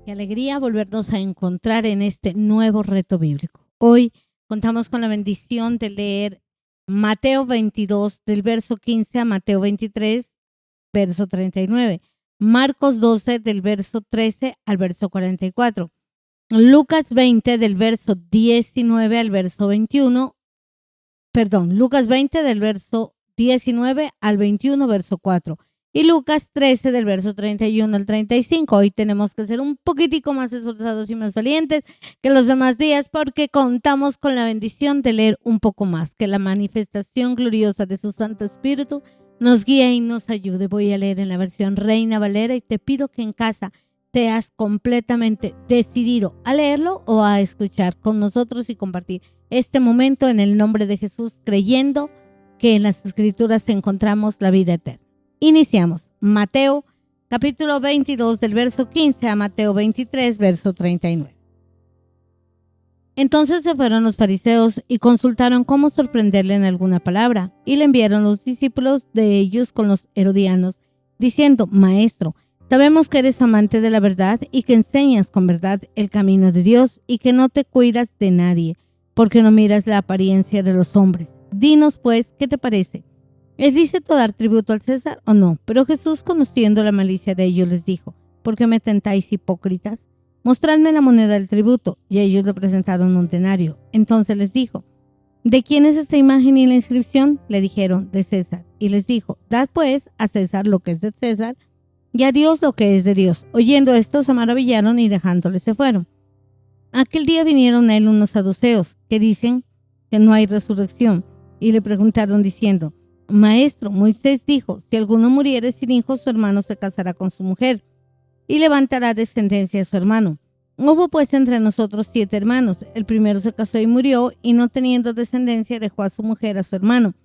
Qué alegría volvernos a encontrar en este nuevo reto bíblico. Hoy contamos con la bendición de leer Mateo 22, del verso 15 a Mateo 23, verso 39. Marcos 12, del verso 13 al verso 44. Lucas 20, del verso 19 al verso 21. Lucas 20, del verso 19 al 21, verso 4. Y Lucas 13, del verso 31 al 35. Hoy tenemos que ser un poquitico más esforzados y más valientes que los demás días porque contamos con la bendición de leer un poco más, que la manifestación gloriosa de su Santo Espíritu nos guíe y nos ayude. Voy a leer en la versión Reina Valera y te pido que en casa te has completamente decidido a leerlo o a escuchar con nosotros y compartir este momento en el nombre de Jesús, creyendo que en las Escrituras encontramos la vida eterna. Iniciamos. Mateo capítulo 22 del verso 15 a Mateo 23 verso 39. Entonces se fueron los fariseos y consultaron cómo sorprenderle en alguna palabra, y le enviaron los discípulos de ellos con los herodianos, diciendo: Maestro, sabemos que eres amante de la verdad y que enseñas con verdad el camino de Dios y que no te cuidas de nadie, porque no miras la apariencia de los hombres. Dinos pues, ¿qué te parece? ¿Es lícito dar tributo al César o no? Pero Jesús, conociendo la malicia de ellos, les dijo: ¿por qué me tentáis, hipócritas? Mostradme la moneda del tributo. Y ellos le presentaron un denario. Entonces les dijo: ¿de quién es esta imagen y la inscripción? Le dijeron: de César. Y les dijo: dad pues a César lo que es de César y a Dios lo que es de Dios. Oyendo esto, se maravillaron y dejándole se fueron. Aquel día vinieron a él unos saduceos que dicen que no hay resurrección, y le preguntaron diciendo: Maestro, Moisés dijo: si alguno muriere sin hijos, su hermano se casará con su mujer y levantará descendencia de su hermano. Hubo pues entre nosotros 7 hermanos. El primero se casó y murió, y no teniendo descendencia dejó a su mujer a su hermano.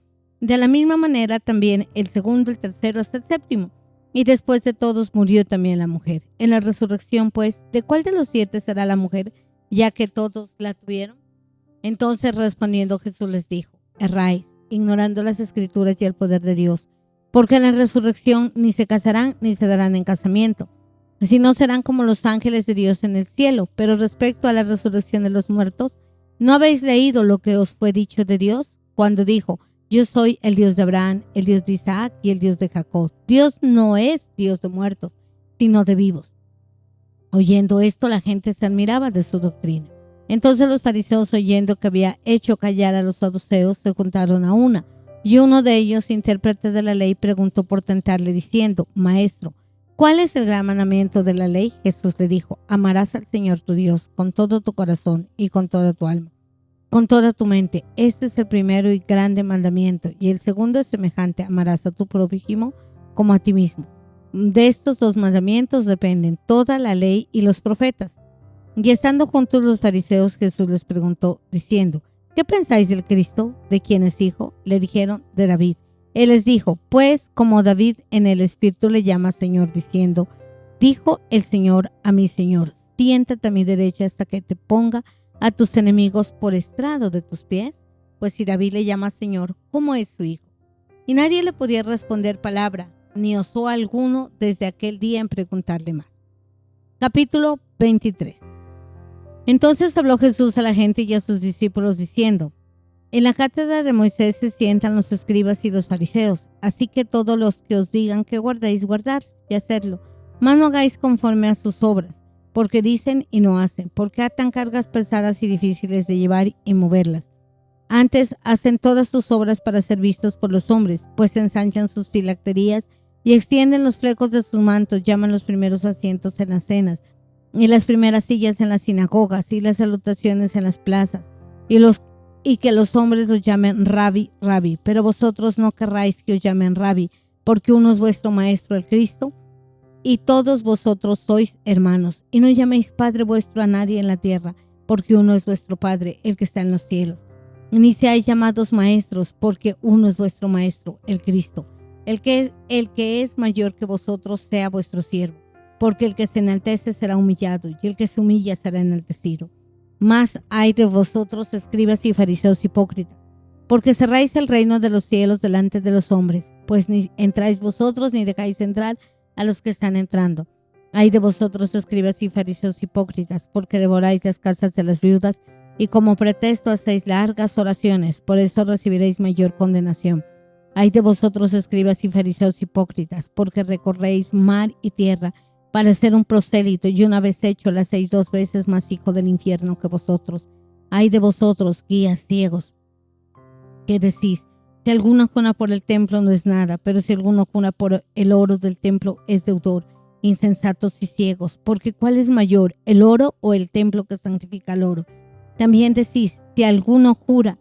De la misma manera también el segundo, el tercero hasta el séptimo. Y después de todos murió también la mujer. En la resurrección, pues, ¿de cuál de los 7 será la mujer, ya que todos la tuvieron? Entonces respondiendo Jesús les dijo: erráis, ignorando las Escrituras y el poder de Dios, porque en la resurrección ni se casarán ni se darán en casamiento, sino serán como los ángeles de Dios en el cielo. Pero respecto a la resurrección de los muertos, ¿no habéis leído lo que os fue dicho de Dios cuando dijo: yo soy el Dios de Abraham, el Dios de Isaac y el Dios de Jacob? Dios no es Dios de muertos, sino de vivos. Oyendo esto, la gente se admiraba de su doctrina. Entonces los fariseos, oyendo que había hecho callar a los saduceos, se juntaron a una. Y uno de ellos, intérprete de la ley, preguntó por tentarle, diciendo: Maestro, ¿cuál es el gran mandamiento de la ley? Jesús le dijo: amarás al Señor tu Dios con todo tu corazón y con toda tu alma, con toda tu mente. Este es el primero y grande mandamiento. Y el segundo es semejante: amarás a tu prójimo como a ti mismo. De estos 2 mandamientos dependen toda la ley y los profetas. Y estando juntos los fariseos, Jesús les preguntó, diciendo: ¿qué pensáis del Cristo? ¿De quién es hijo? Le dijeron: de David. Él les dijo: pues como David en el Espíritu le llama Señor, diciendo: dijo el Señor a mi Señor: siéntate a mi derecha hasta que te ponga a tus enemigos por estrado de tus pies. Pues si David le llama Señor, ¿cómo es su hijo? Y nadie le podía responder palabra, ni osó alguno desde aquel día en preguntarle más. Capítulo 23. Entonces habló Jesús a la gente y a sus discípulos diciendo: en la cátedra de Moisés se sientan los escribas y los fariseos, así que todos los que os digan que guardéis, guardar y hacerlo, mas no hagáis conforme a sus obras, porque dicen y no hacen, porque atan cargas pesadas y difíciles de llevar y moverlas. Antes hacen todas sus obras para ser vistos por los hombres, pues ensanchan sus filacterías y extienden los flecos de sus mantos, llaman los primeros asientos en las cenas, y las primeras sillas en las sinagogas, y las salutaciones en las plazas, y que los hombres los llamen Rabbi, Rabbi. Pero vosotros no querráis que os llamen Rabbi, porque uno es vuestro Maestro, el Cristo, y todos vosotros sois hermanos. Y no llaméis Padre vuestro a nadie en la tierra, porque uno es vuestro Padre, el que está en los cielos. Ni seáis llamados maestros, porque uno es vuestro Maestro, el Cristo. El que es mayor que vosotros sea vuestro siervo, porque el que se enaltece será humillado, y el que se humilla será enaltecido. Mas ay de vosotros, escribas y fariseos hipócritas, porque cerráis el reino de los cielos delante de los hombres, pues ni entráis vosotros ni dejáis entrar a los que están entrando. Ay de vosotros, escribas y fariseos hipócritas, porque devoráis las casas de las viudas y como pretexto hacéis largas oraciones, por eso recibiréis mayor condenación. Ay de vosotros, escribas y fariseos hipócritas, porque recorréis mar y tierra para ser un prosélito, y una vez hecho le hacéis 2 veces más hijo del infierno que vosotros. Ay de vosotros, guías ciegos, que decís: si alguno jura por el templo no es nada, pero si alguno jura por el oro del templo es deudor. Insensatos y ciegos, porque ¿cuál es mayor, el oro o el templo que santifica el oro? También decís: si alguno jura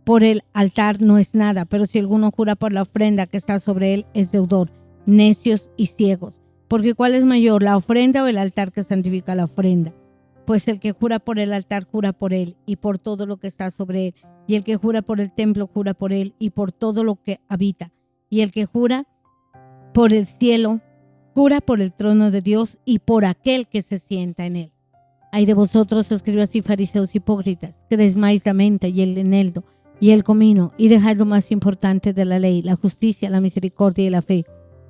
por el altar no es nada, pero si alguno jura por la ofrenda que está sobre él es deudor. Necios y ciegos, porque ¿cuál es mayor, la ofrenda o el altar que santifica la ofrenda? Pues el que jura por el altar jura por él y por todo lo que está sobre él, y el que jura por el templo jura por él y por todo lo que habita, y el que jura por el cielo jura por el trono de Dios y por aquel que se sienta en él. Ay de vosotros, escribas y fariseos hipócritas, que desmáis la menta y el eneldo y el comino, y dejáis lo más importante de la ley, la justicia, la misericordia y la fe.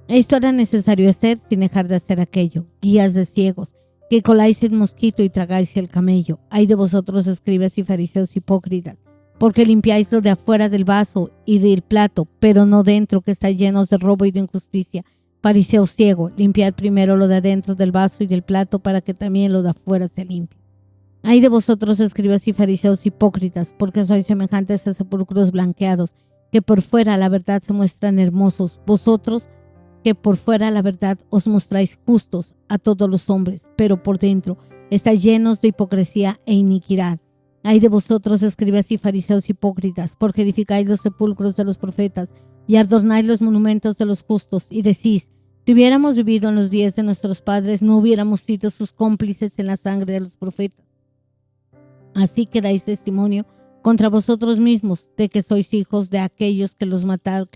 Esto era necesario hacer sin dejar de hacer aquello. Guías de ciegos, que coláis el mosquito y tragáis el camello. Ay de vosotros, escribas y fariseos hipócritas, porque limpiáis lo de afuera del vaso y del plato, pero no dentro, que estáis llenos de robo y de injusticia. Fariseo ciego, limpiad primero lo de adentro del vaso y del plato, para que también lo de afuera se limpie. Ay de vosotros, escribas y fariseos hipócritas, porque sois semejantes a sepulcros blanqueados, que por fuera la verdad se muestran hermosos. Vosotros, que por fuera la verdad os mostráis justos a todos los hombres, pero por dentro estáis llenos de hipocresía e iniquidad. Ay de vosotros, escribas y fariseos hipócritas, porque edificáis los sepulcros de los profetas y adornáis los monumentos de los justos, y decís: si hubiéramos vivido en los días de nuestros padres, no hubiéramos sido sus cómplices en la sangre de los profetas. Así que dais testimonio contra vosotros mismos de que sois hijos de aquellos que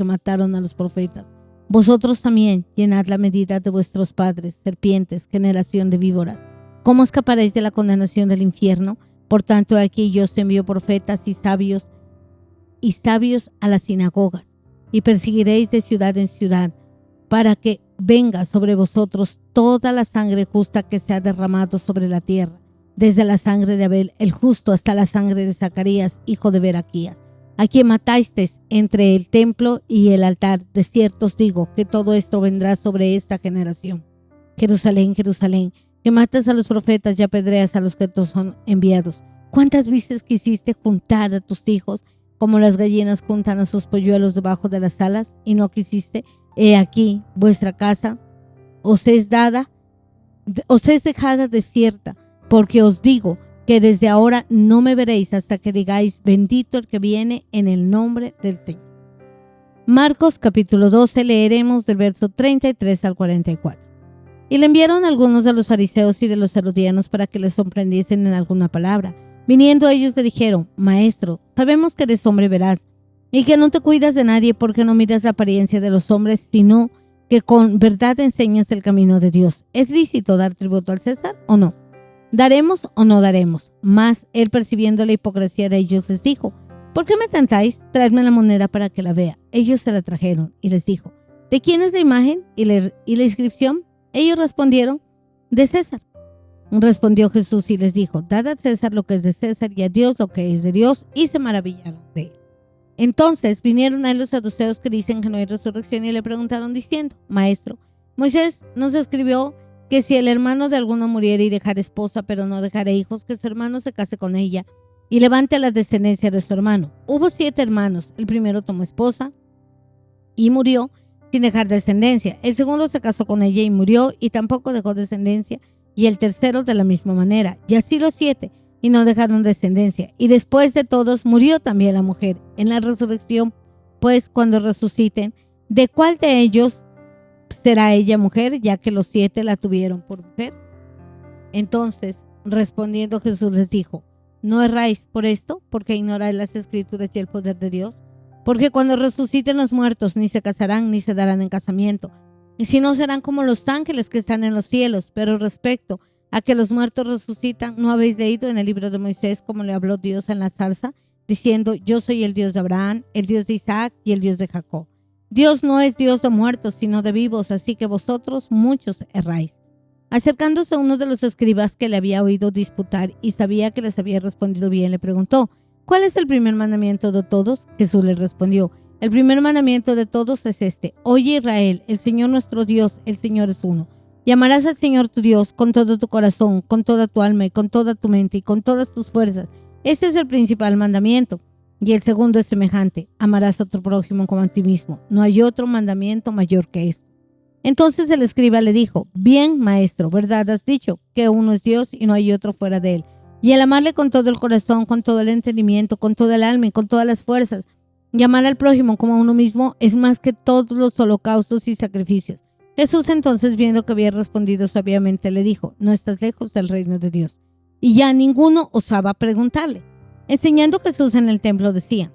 mataron a los profetas. Vosotros también llenad la medida de vuestros padres, serpientes, generación de víboras. ¿Cómo escaparéis de la condenación del infierno? Por tanto, aquí yo os envío profetas y sabios a las sinagogas, y perseguiréis de ciudad en ciudad, para que venga sobre vosotros toda la sangre justa que se ha derramado sobre la tierra, desde la sangre de Abel el justo hasta la sangre de Zacarías, hijo de Beraquías, a quien matasteis entre el templo y el altar. De cierto os digo que todo esto vendrá sobre esta generación. Jerusalén, Jerusalén, que matas a los profetas y apedreas a los que te son enviados. ¿Cuántas veces quisiste juntar a tus hijos como las gallinas juntan a sus polluelos debajo de las alas, y no quisiste? He aquí, vuestra casa os es dejada desierta, porque os digo que desde ahora no me veréis hasta que digáis: bendito el que viene en el nombre del Señor. Marcos capítulo 12, leeremos del verso 33 al 44. Y le enviaron algunos de los fariseos y de los herodianos para que les sorprendiesen en alguna palabra. Viniendo ellos le dijeron: Maestro, sabemos que eres hombre veraz y que no te cuidas de nadie, porque no miras la apariencia de los hombres, sino que con verdad enseñas el camino de Dios. ¿Es lícito dar tributo al César o no? ¿Daremos o no daremos? Mas él, percibiendo la hipocresía de ellos, les dijo: ¿por qué me tentáis? Traedme la moneda para que la vea. Ellos se la trajeron y les dijo: ¿de quién es la imagen y la inscripción? Ellos respondieron: de César. Respondió Jesús y les dijo: dad a César lo que es de César y a Dios lo que es de Dios. Y se maravillaron de él. Entonces vinieron a él los saduceos, que dicen que no hay resurrección, y le preguntaron diciendo: Maestro, Moisés nos escribió que si el hermano de alguno muriera y dejara esposa, pero no dejara hijos, que su hermano se case con ella y levante a la descendencia de su hermano. Hubo 7 hermanos. El primero tomó esposa y murió sin dejar descendencia. El segundo se casó con ella y murió, y tampoco dejó descendencia. Y el tercero de la misma manera. Y así los 7, y no dejaron descendencia. Y después de todos murió también la mujer. En la resurrección, pues, cuando resuciten, ¿de cuál de ellos será ella mujer, ya que los 7 la tuvieron por mujer? Entonces, respondiendo Jesús les dijo: ¿no erráis por esto, porque ignoráis las Escrituras y el poder de Dios? Porque cuando resuciten los muertos, ni se casarán ni se darán en casamiento, y si no, serán como los ángeles que están en los cielos. Pero respecto a que los muertos resucitan, ¿no habéis leído en el libro de Moisés cómo le habló Dios en la zarza, diciendo: yo soy el Dios de Abraham, el Dios de Isaac y el Dios de Jacob? Dios no es Dios de muertos, sino de vivos, así que vosotros muchos erráis. Acercándose a uno de los escribas que le había oído disputar y sabía que les había respondido bien, le preguntó: ¿cuál es el primer mandamiento de todos? Jesús le respondió: el primer mandamiento de todos es este: oye Israel, el Señor nuestro Dios, el Señor es uno. Y amarás al Señor tu Dios con todo tu corazón, con toda tu alma y con toda tu mente y con todas tus fuerzas. Este es el principal mandamiento. Y el segundo es semejante: amarás a tu prójimo como a ti mismo. No hay otro mandamiento mayor que este. Entonces el escriba le dijo: bien, maestro, verdad has dicho, que uno es Dios y no hay otro fuera de él. Y el amarle con todo el corazón, con todo el entendimiento, con toda el alma y con todas las fuerzas, y amar al prójimo como a uno mismo, es más que todos los holocaustos y sacrificios. Jesús entonces, viendo que había respondido sabiamente, le dijo: no estás lejos del reino de Dios. Y ya ninguno osaba preguntarle. Enseñando Jesús en el templo decía: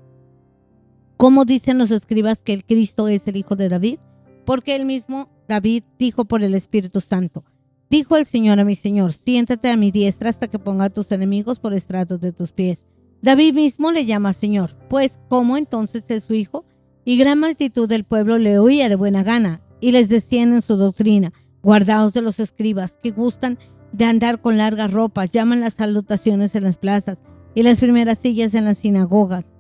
¿cómo dicen los escribas que el Cristo es el hijo de David? Porque él mismo, David, dijo por el Espíritu Santo: dijo el Señor a mi Señor: siéntate a mi diestra hasta que ponga a tus enemigos por estrados de tus pies. David mismo le llama Señor, pues ¿cómo entonces es su hijo? Y gran multitud del pueblo le oía de buena gana, y les decían en su doctrina: guardaos de los escribas, que gustan de andar con largas ropas, llaman las salutaciones en las plazas y las primeras sillas en las sinagogas,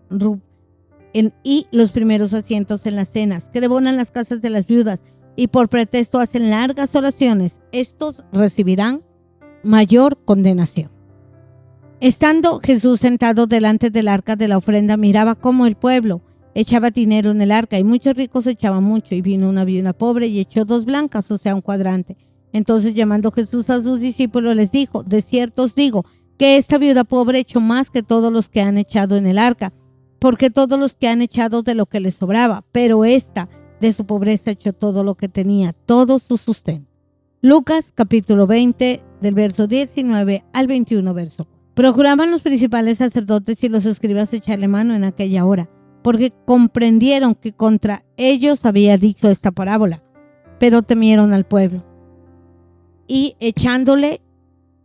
y los primeros asientos en las cenas, que devoran las casas de las viudas, y por pretexto hacen largas oraciones. Estos recibirán mayor condenación. Estando Jesús sentado delante del arca de la ofrenda, miraba cómo el pueblo echaba dinero en el arca, y muchos ricos echaban mucho, y vino una viuda pobre y echó 2 blancas, o sea, un cuadrante. Entonces, llamando Jesús a sus discípulos, les dijo: de cierto os digo que esta viuda pobre echó más que todos los que han echado en el arca, porque todos los que han echado de lo que les sobraba, pero esta de su pobreza echó todo lo que tenía, todo su sustento. Lucas capítulo 20, del verso 19 al 21, verso 4. Procuraban los principales sacerdotes y los escribas echarle mano en aquella hora, porque comprendieron que contra ellos había dicho esta parábola, pero temieron al pueblo. Y echándole,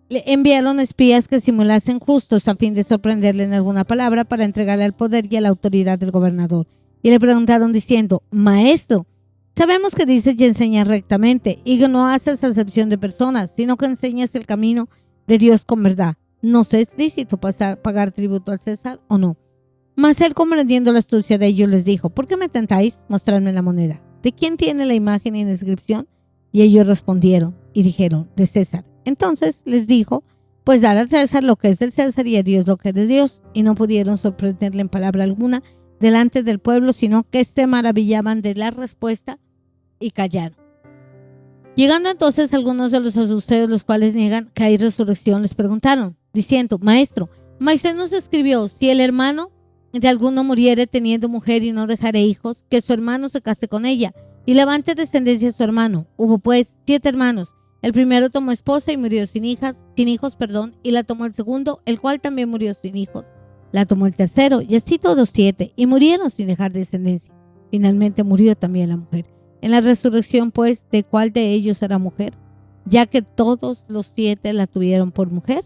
le enviaron espías que simulasen justos a fin de sorprenderle en alguna palabra para entregarle al poder y a la autoridad del gobernador. Y le preguntaron diciendo: Maestro, sabemos que dices y enseñas rectamente y que no haces acepción de personas, sino que enseñas el camino de Dios con verdad. ¿Nos es lícito pagar tributo al César o no? Mas él, comprendiendo la astucia de ellos, les dijo: ¿por qué me tentáis? Mostradme la moneda. ¿De quién tiene la imagen y la inscripción? Y ellos respondieron y dijeron: de César. Entonces les dijo: pues dar al César lo que es del César y a Dios lo que es de Dios. Y no pudieron sorprenderle en palabra alguna delante del pueblo, sino que se maravillaban de la respuesta y callaron. Llegando entonces algunos de los saduceos, los cuales niegan que hay resurrección, les preguntaron, diciendo: Maestro, Moisés nos escribió: si el hermano de alguno muriere teniendo mujer y no dejare hijos, que su hermano se case con ella y levante descendencia a su hermano. Hubo pues 7 hermanos. El primero tomó esposa y murió sin hijos, y la tomó el segundo, el cual también murió sin hijos. La tomó el tercero, y así todos 7, y murieron sin dejar descendencia. Finalmente murió también la mujer. En la resurrección, pues, ¿de cuál de ellos era mujer? Ya que todos los 7 la tuvieron por mujer.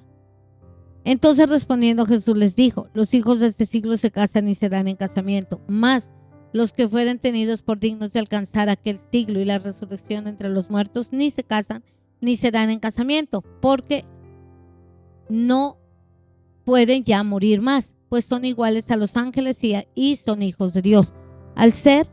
Entonces, respondiendo, Jesús les dijo: los hijos de este siglo se casan y se dan en casamiento, mas los que fueren tenidos por dignos de alcanzar aquel siglo y la resurrección entre los muertos, ni se casan ni se dan en casamiento, porque no pueden ya morir más, pues son iguales a los ángeles y son hijos de Dios, al ser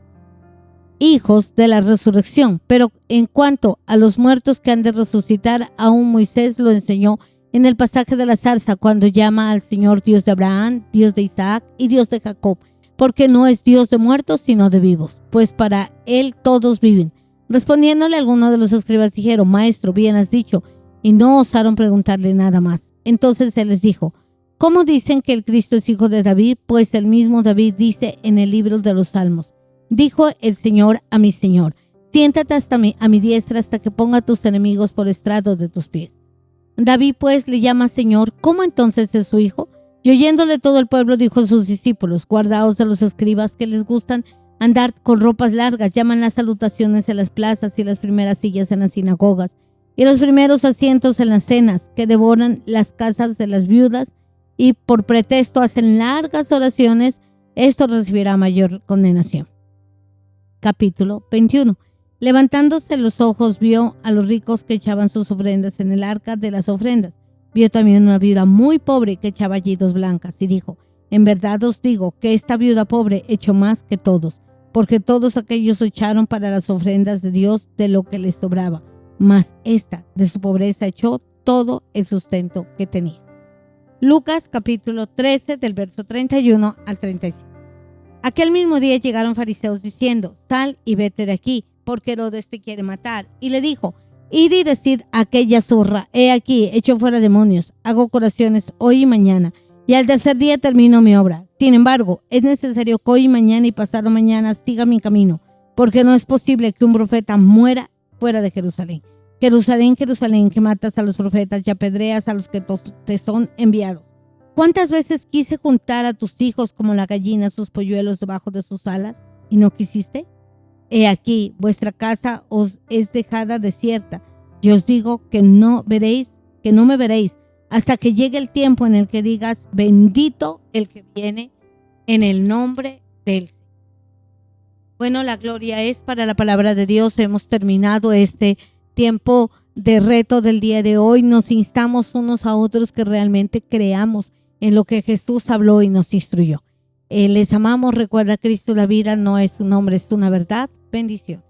hijos de la resurrección. Pero en cuanto a los muertos que han de resucitar, aún Moisés lo enseñó en el pasaje de la zarza, cuando llama al Señor Dios de Abraham, Dios de Isaac y Dios de Jacob, porque no es Dios de muertos, sino de vivos, pues para él todos viven. Respondiéndole, algunos de los escribas dijeron: Maestro, bien has dicho, y no osaron preguntarle nada más. Entonces él les dijo: ¿cómo dicen que el Cristo es hijo de David? Pues el mismo David dice en el libro de los Salmos: dijo el Señor a mi Señor: siéntate a mi diestra hasta que ponga a tus enemigos por estrado de tus pies. David pues le llama Señor. ¿Cómo entonces es su hijo? Y oyéndole todo el pueblo, dijo a sus discípulos: guardaos de los escribas, que les gustan andar con ropas largas, llaman las salutaciones en las plazas y las primeras sillas en las sinagogas y los primeros asientos en las cenas, que devoran las casas de las viudas y por pretexto hacen largas oraciones. Esto recibirá mayor condenación. Capítulo 21. Levantándose los ojos, vio a los ricos que echaban sus ofrendas en el arca de las ofrendas. Vio también una viuda muy pobre que echaba allí 2 blancas y dijo: en verdad os digo que esta viuda pobre echó más que todos, porque todos aquellos echaron para las ofrendas de Dios de lo que les sobraba, mas esta de su pobreza echó todo el sustento que tenía. Lucas capítulo 13 del verso 31 al 35. Aquel mismo día llegaron fariseos diciendo: sal y vete de aquí, porque Herodes te quiere matar. Y le dijo: id y decid a aquella zorra: he aquí, echo fuera demonios, hago curaciones hoy y mañana, y al tercer día termino mi obra. Sin embargo, es necesario que hoy, mañana y pasado mañana siga mi camino, porque no es posible que un profeta muera fuera de Jerusalén. Jerusalén, Jerusalén, que matas a los profetas y apedreas a los que te son enviados. ¿Cuántas veces quise juntar a tus hijos como la gallina sus polluelos debajo de sus alas, y no quisiste? He aquí, vuestra casa os es dejada desierta. Yo os digo que no me veréis, hasta que llegue el tiempo en el que digas: bendito el que viene en el nombre del Señor. Bueno, la gloria es para la palabra de Dios. Hemos terminado este tiempo de reto del día de hoy. Nos instamos unos a otros que realmente creamos en lo que Jesús habló y nos instruyó. Les amamos. Recuerda, Cristo la vida no es un nombre, es una verdad. Bendición.